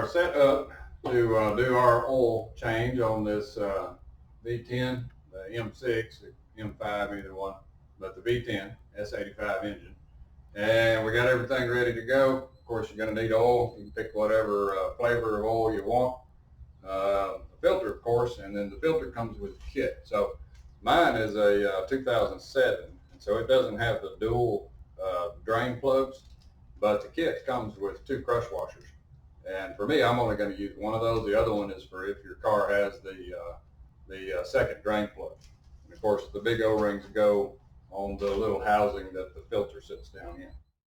are set up to do our oil change on this V10, the M6, M5, either one, but the V10 S85 engine. And we got everything ready to go. Of course, you're going to need oil. You can pick whatever flavor of oil you want. The filter, of course, and then the filter comes with the kit. So mine is a 2007, and so it doesn't have the dual drain plugs, but the kit comes with 2 crush washers. And for me, I'm only going to use one of those. The other one is for if your car has the second drain plug. And of course, the big O-rings go on the little housing that the filter sits down in.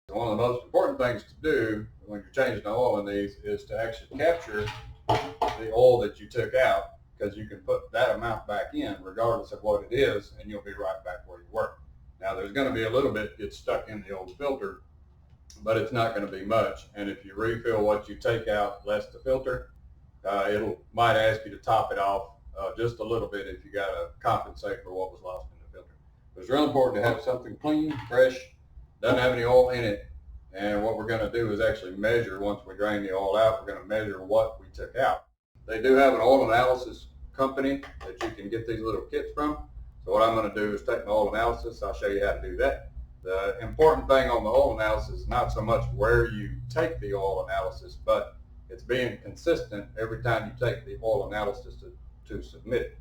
So one of the most important things to do when you're changing the oil in these is to actually capture the oil that you took out, because you can put that amount back in regardless of what it is, and you'll be right back where you were. Now, there's going to be a little bit gets stuck in the old filter, but it's not going to be much. And if you refill what you take out less the filter, might ask you to top it off just a little bit if you got to compensate for what was lost in the filter. But it's real important to have something clean, fresh, doesn't have any oil in it. And what we're going to do is actually measure, once we drain the oil out, we're going to measure what we took out. They do have an oil analysis company that you can get these little kits from. So what I'm going to do is take an oil analysis. I'll show you how to do that. The important thing on the oil analysis is not so much where you take the oil analysis, but it's being consistent every time you take the oil analysis to submit it.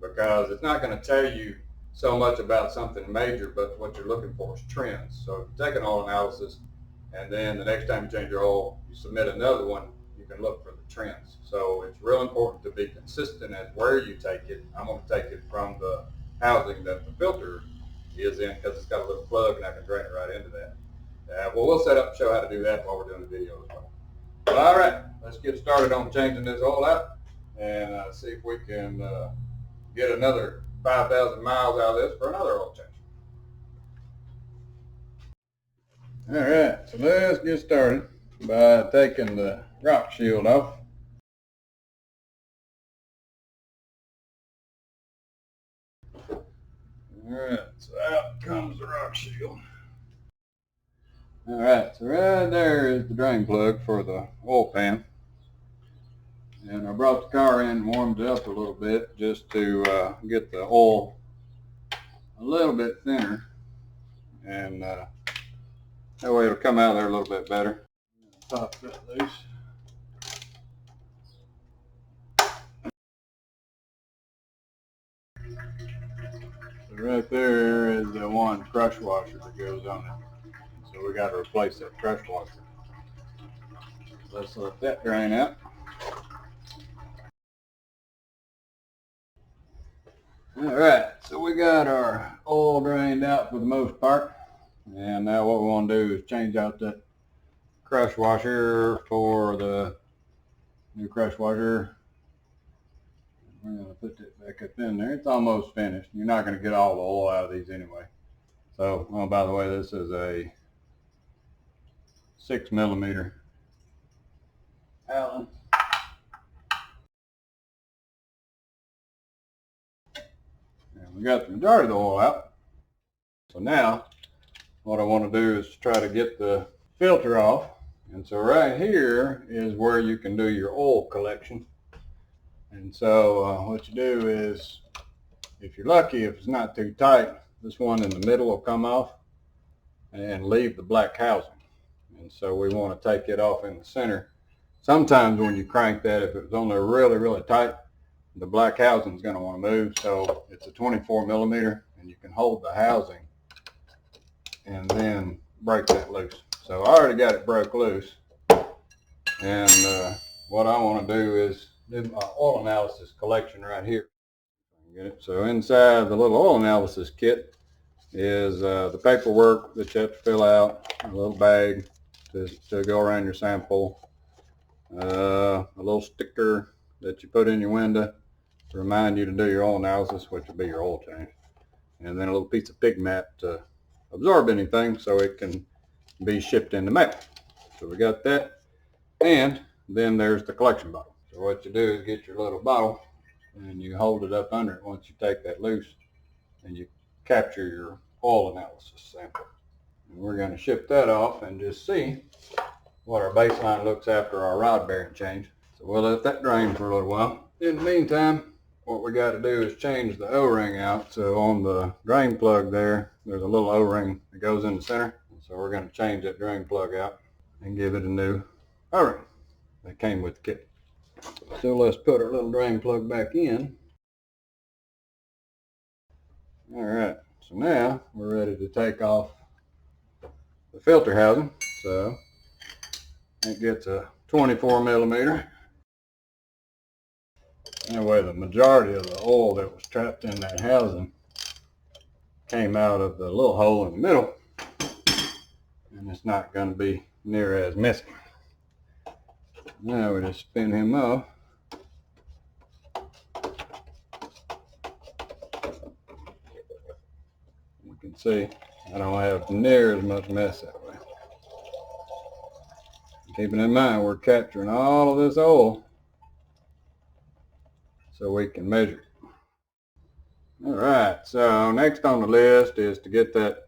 Because it's not going to tell you so much about something major, but what you're looking for is trends. So if you take an oil analysis and then the next time you change your oil, you submit another one, you can look for the trends. So it's real important to be consistent as where you take it. I'm going to take it from the housing that the filter is in, because it's got a little plug and I can drain it right into that. Well, we'll set up and show how to do that while we're doing the video as well. But all right, let's get started on changing this oil out and see if we can get another 5,000 miles out of this for another oil change. All right, so let's get started by taking the rock shield off. Alright, so out comes the rock shield. Alright, so right there is the drain plug for the oil pan. And I brought the car in and warmed it up a little bit just to get the oil a little bit thinner. And that way it'll come out of there a little bit better. Pop that loose. So right there is the one crush washer that goes on it. So we got to replace that crush washer. Let's let that drain out. Alright, so we got our oil drained out for the most part. And now what we want to do is change out that crush washer for the new crush washer. We're going to put that back up in there. It's almost finished. You're not going to get all the oil out of these anyway. So, oh, by the way, this is a 6mm Allen. And we got the majority of the oil out. So now, what I want to do is try to get the filter off. And so right here is where you can do your oil collection. And so what you do is, if you're lucky, if it's not too tight, this one in the middle will come off and leave the black housing. And so we want to take it off in the center. Sometimes when you crank that, if it was on there really, really tight, the black housing is going to want to move. So it's a 24mm, and you can hold the housing and then break that loose. So I already got it broke loose. And what I want to do is do my oil analysis collection right here. Get it? So inside the little oil analysis kit is the paperwork that you have to fill out, a little bag to go around your sample, a little sticker that you put in your window to remind you to do your oil analysis, which will be your oil change, and then a little piece of pig mat to absorb anything so it can be shipped in the mail. So we got that, and then there's the collection bottle. So what you do is get your little bottle and you hold it up under it once you take that loose, and you capture your oil analysis sample. And we're going to ship that off and just see what our baseline looks after our rod bearing change. So we'll let that drain for a little while. In the meantime, what we got to do is change the O-ring out. So on the drain plug there's a little O-ring that goes in the center. So we're going to change that drain plug out and give it a new O-ring that came with the kit. So let's put our little drain plug back in. All right, so now we're ready to take off the filter housing. So it gets a 24 millimeter. Anyway, the majority of the oil that was trapped in that housing came out of the little hole in the middle, and it's not going to be near as messy. Now we just spin him off. You can see I don't have near as much mess that way. Keeping in mind we're capturing all of this oil so we can measure it. All right, so next on the list is to get that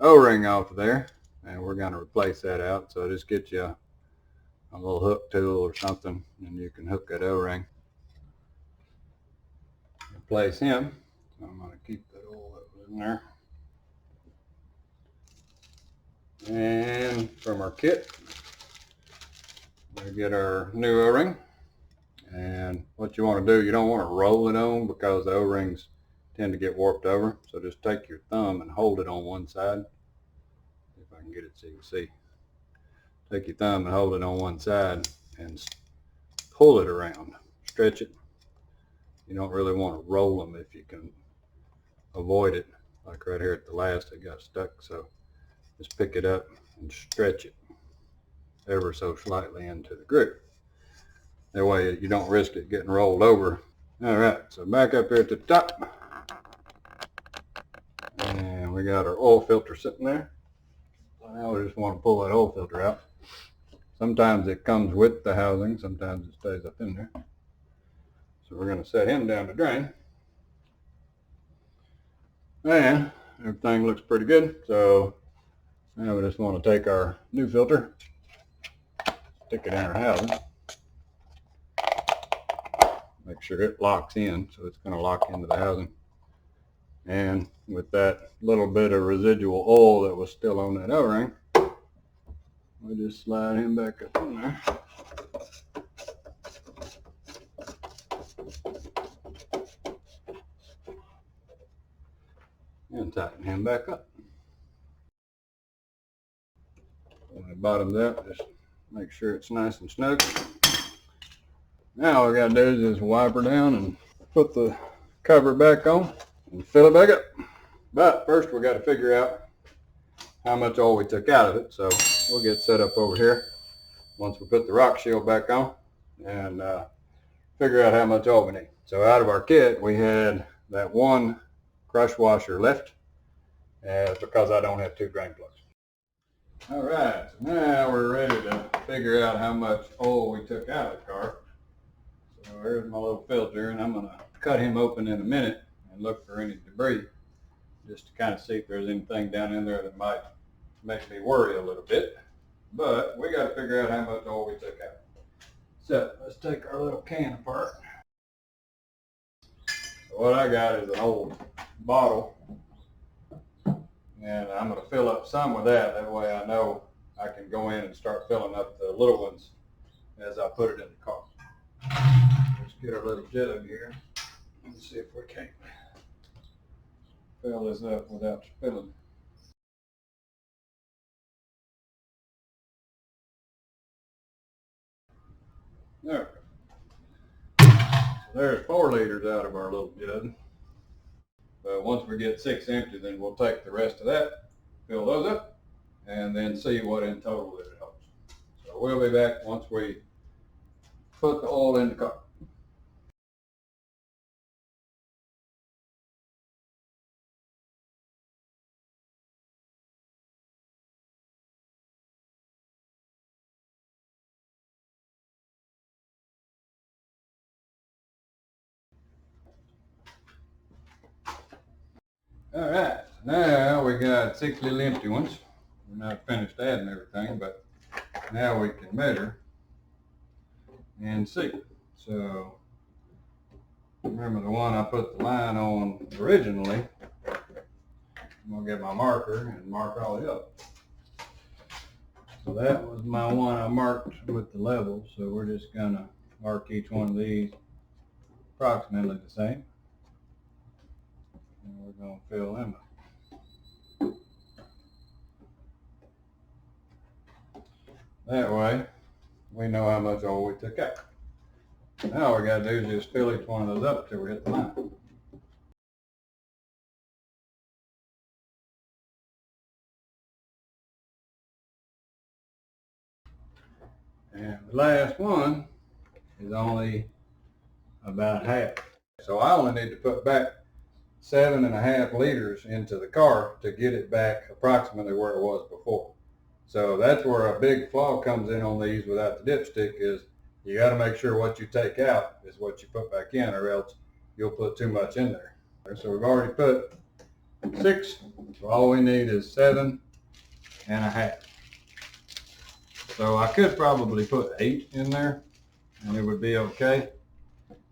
O-ring off of there, and we're going to replace that out. So just get you a little hook tool or something, and you can hook that O-ring. Replace him. So I'm going to keep that oil that was in there. And from our kit, we get our new O-ring. And what you want to do, you don't want to roll it on because the O-rings tend to get warped over. So just take your thumb and hold it on one side. If I can get it so you can see. Take your thumb and hold it on one side and pull it around. Stretch it. You don't really want to roll them if you can avoid it. Like right here at the last, it got stuck. So just pick it up and stretch it ever so slightly into the groove. That way you don't risk it getting rolled over. All right, so back up here at the top. And we got our oil filter sitting there. So now we just want to pull that oil filter out. Sometimes it comes with the housing, sometimes it stays up in there. So we're going to set him down to drain. And everything looks pretty good. So now we just want to take our new filter, stick it in our housing. Make sure it locks in, so it's going to lock into the housing. And with that little bit of residual oil that was still on that O-ring, we just slide him back up in there. And tighten him back up. When it bottoms out, just make sure it's nice and snug. Now all we got to do is just wipe her down and put the cover back on and fill it back up. But first we got to figure out how much oil we took out of it. So we'll get set up over here once we put the rock shield back on and figure out how much oil we need. So out of our kit we had that one crush washer left because I don't have two drain plugs. All right, so now we're ready to figure out how much oil we took out of the car. So here's my little filter, and I'm going to cut him open in a minute and look for any debris just to kind of see if there's anything down in there that might make me worry a little bit. But we got to figure out how much oil we took out. So let's take our little can apart. So what I got is an old bottle, and I'm going to fill up some with that. That way I know I can go in and start filling up the little ones as I put it in the car. Let's get our little jug here and see if we can't fill this up without spilling. There. So there's 4 liters out of our little jug. But once we get 6 empty, then we'll take the rest of that, fill those up, and then see what in total it holds. So we'll be back once we put the oil in the car. All right, now we got 6 little empty ones. We're not finished adding everything, but now we can measure and see. So remember the one I put the line on originally. I'm going to get my marker and mark all the up. So that was my one I marked with the level. So we're just going to mark each one of these approximately the same. And we're going to fill them up. That way we know how much oil we took out. Now all we got to do is just fill each one of those up till we hit the line. And the last one is only about half. So I only need to put back 7.5 liters into the car to get it back approximately where it was before. So that's where a big flaw comes in on these without the dipstick, is you got to make sure what you take out is what you put back in, or else you'll put too much in there. So we've already put 6, so all we need is 7.5. So I could probably put 8 in there and it would be okay,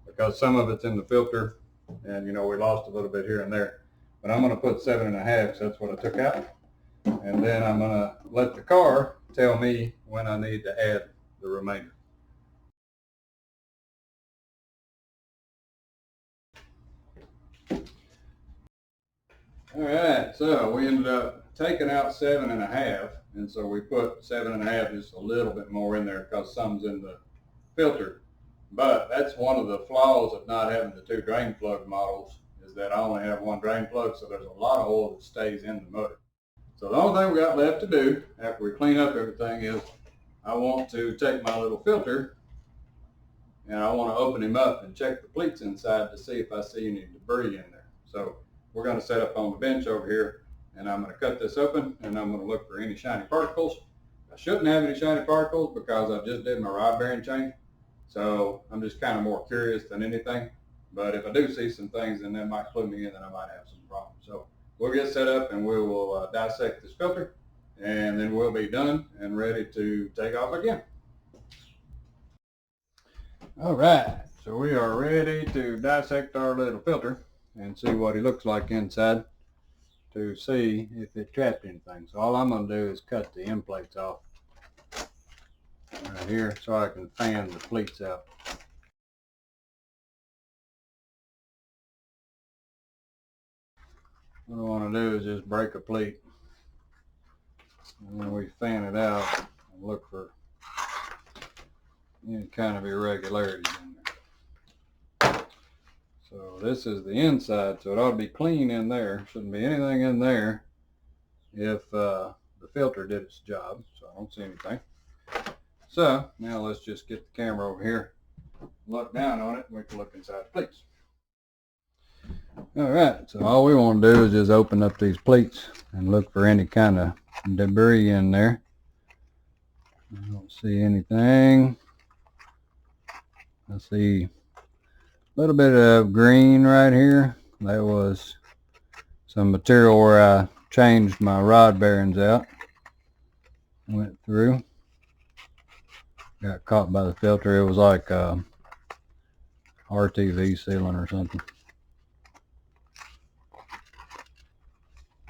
because some of it's in the filter and we lost a little bit here and there. But I'm going to put 7.5, so that's what I took out. And then I'm going to let the car tell me when I need to add the remainder. All right, so we ended up taking out 7.5, and so we put 7.5, just a little bit more in there because some's in the filter. But that's one of the flaws of not having the 2 drain plug models, is that I only have 1 drain plug, so there's a lot of oil that stays in the motor. So the only thing we got left to do after we clean up everything is I want to take my little filter and I want to open him up and check the pleats inside to see if I see any debris in there. So we're going to set up on the bench over here, and I'm going to cut this open and I'm going to look for any shiny particles. I shouldn't have any shiny particles because I just did my rod bearing change. So I'm just kind of more curious than anything. But if I do see some things, then that might clue me in that I might have some problems. So we'll get set up and we will dissect this filter, and then we'll be done and ready to take off again. All right, so we are ready to dissect our little filter and see what he looks like inside to see if it trapped anything. So all I'm going to do is cut the end plates off right here so I can fan the pleats out. What I want to do is just break a pleat, and then we fan it out and look for any kind of irregularities in there. So this is the inside, so it ought to be clean in there. Shouldn't be anything in there if the filter did its job, so I don't see anything. So now let's just get the camera over here, look down on it, and we can look inside the pleats. All right, so all we want to do is just open up these pleats and look for any kind of debris in there. I don't see anything. I see a little bit of green right here. That was some material where I changed my rod bearings out. Went through. Got caught by the filter. It was like RTV sealing or something.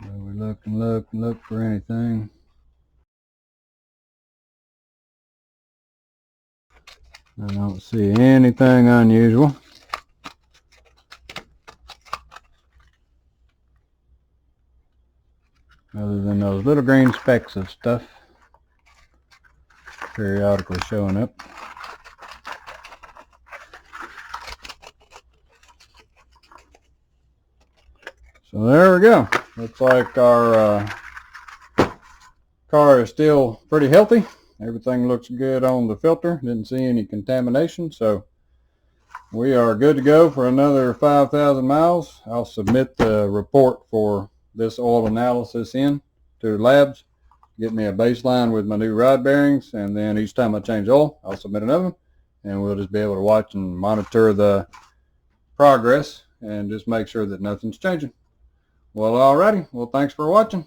So we look and look and look for anything. I don't see anything unusual. Other than those little green specks of stuff periodically showing up. So there we go. Looks like our car is still pretty healthy. Everything looks good on the filter. Didn't see any contamination, so we are good to go for another 5,000 miles. I'll submit the report for this oil analysis in to labs, get me a baseline with my new rod bearings, and then each time I change oil, I'll submit another one, and we'll just be able to watch and monitor the progress and just make sure that nothing's changing. Well, alrighty. Well, thanks for watching.